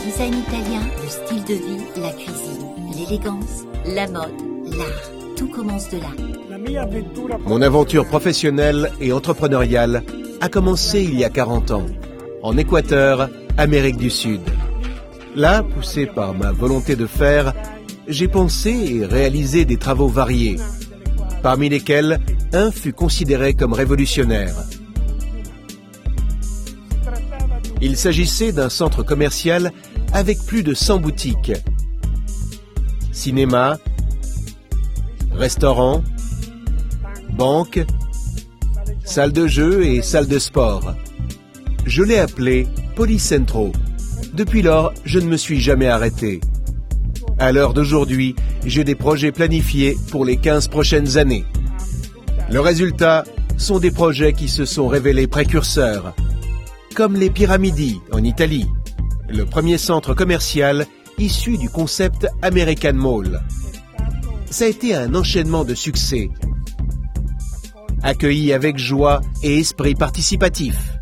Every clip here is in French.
design italien, le style de vie, la cuisine, l'élégance, la mode, l'art. Tout commence de là. Mon aventure professionnelle et entrepreneuriale a commencé il y a 40 ans, en Équateur, Amérique du Sud. Là, poussé par ma volonté de faire, j'ai pensé et réalisé des travaux variés, parmi lesquels un fut considéré comme révolutionnaire. Il s'agissait d'un centre commercial avec plus de 100 boutiques. Cinéma, restaurant, banque, salle de jeu et salle de sport. Je l'ai appelé Policentro. Depuis lors, je ne me suis jamais arrêté. À l'heure d'aujourd'hui, j'ai des projets planifiés pour les 15 prochaines années. Le résultat sont des projets qui se sont révélés précurseurs, comme les Pyramidi en Italie, le premier centre commercial issu du concept American Mall. Ça a été un enchaînement de succès, accueilli avec joie et esprit participatif.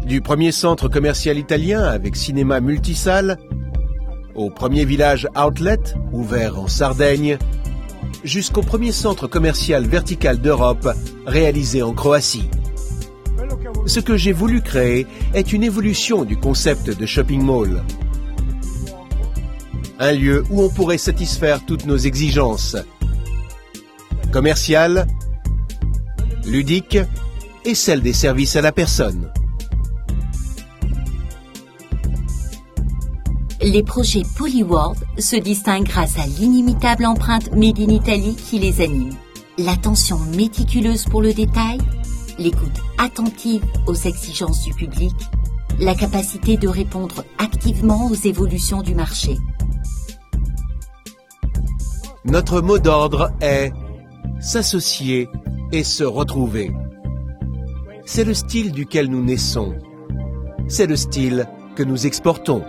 Du premier centre commercial italien avec cinéma multisalle, au premier village outlet ouvert en Sardaigne, jusqu'au premier centre commercial vertical d'Europe réalisé en Croatie. Ce que j'ai voulu créer est une évolution du concept de shopping mall. Un lieu où on pourrait satisfaire toutes nos exigences commerciales, ludiques et celles des services à la personne. Les projets Polyworld se distinguent grâce à l'inimitable empreinte Made in Italy qui les anime. L'attention méticuleuse pour le détail, l'écoute attentive aux exigences du public, la capacité de répondre activement aux évolutions du marché. Notre mot d'ordre est s'associer et se retrouver. C'est le style duquel nous naissons. C'est le style que nous exportons.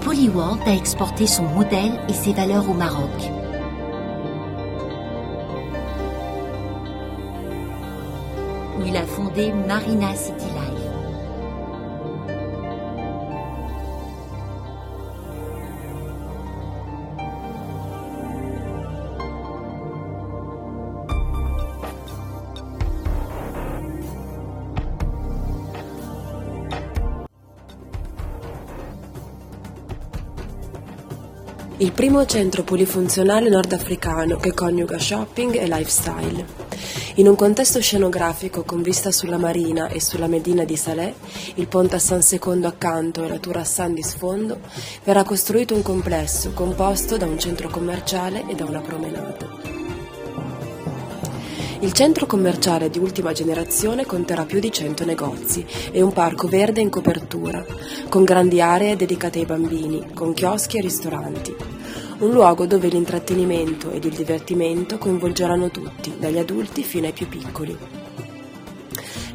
Polyworld a exporté son modèle et ses valeurs au Maroc. Où il a fondé Marina City Life. Il primo centro polifunzionale nordafricano che coniuga shopping e lifestyle. In un contesto scenografico con vista sulla marina e sulla Medina di Salé, il ponte a San Secondo accanto e la Tour Hassan di sfondo, verrà costruito un complesso composto da un centro commerciale e da una promenade. Il centro commerciale di ultima generazione conterà più di 100 negozi e un parco verde in copertura, con grandi aree dedicate ai bambini, con chioschi e ristoranti. Un luogo dove l'intrattenimento ed il divertimento coinvolgeranno tutti, dagli adulti fino ai più piccoli.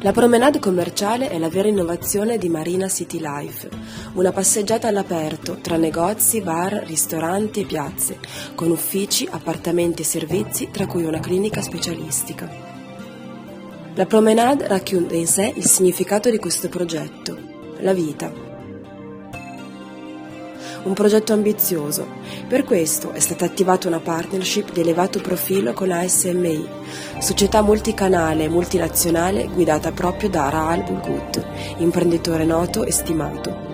La promenade commerciale è la vera innovazione di Marina City Life, una passeggiata all'aperto tra negozi, bar, ristoranti e piazze, con uffici, appartamenti e servizi, tra cui una clinica specialistica. La promenade racchiude in sé il significato di questo progetto, la vita. Un progetto ambizioso. Per questo è stata attivata una partnership di elevato profilo con la SMI, società multicanale e multinazionale guidata proprio da Rahal Bulgut, imprenditore noto e stimato.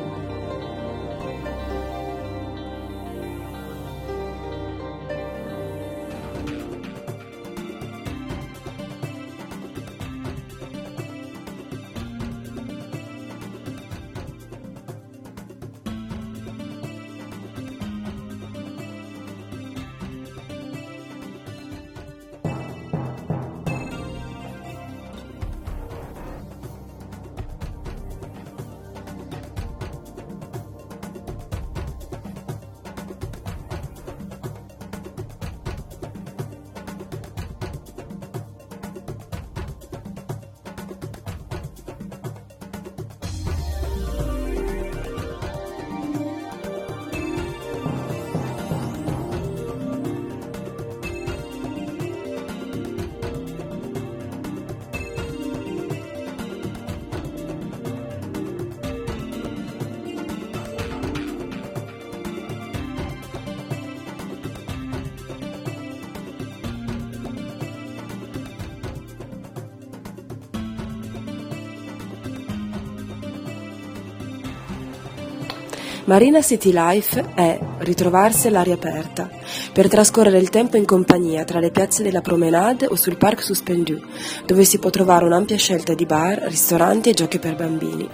Marina City Life è ritrovarsi all'aria aperta, per trascorrere il tempo in compagnia tra le piazze della Promenade o sul Parc Suspendu, dove si può trovare un'ampia scelta di bar, ristoranti e giochi per bambini.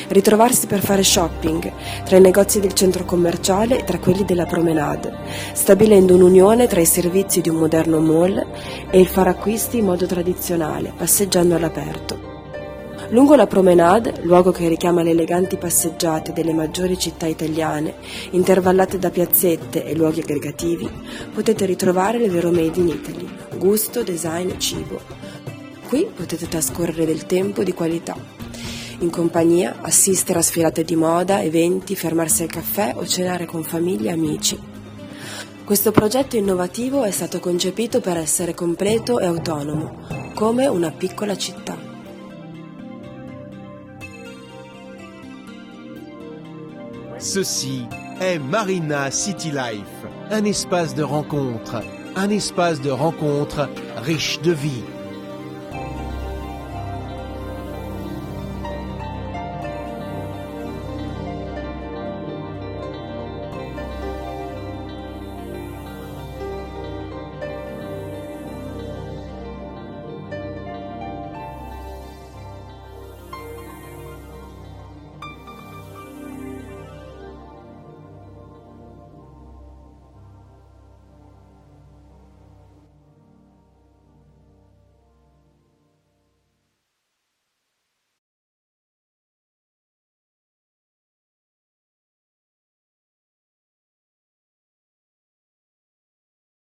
Ritrovarsi per fare shopping tra i negozi del centro commerciale e tra quelli della Promenade, stabilendo un'unione tra i servizi di un moderno mall e il fare acquisti in modo tradizionale, passeggiando all'aperto. Lungo la Promenade, luogo che richiama le eleganti passeggiate delle maggiori città italiane, intervallate da piazzette e luoghi aggregativi, potete ritrovare il vero Made in Italy, gusto, design e cibo. Qui potete trascorrere del tempo di qualità. In compagnia, assistere a sfilate di moda, eventi, fermarsi al caffè o cenare con famiglia e amici. Questo progetto innovativo è stato concepito per essere completo e autonomo, come una piccola città. Ceci est Marina City Life, un espace de rencontre riche de vie.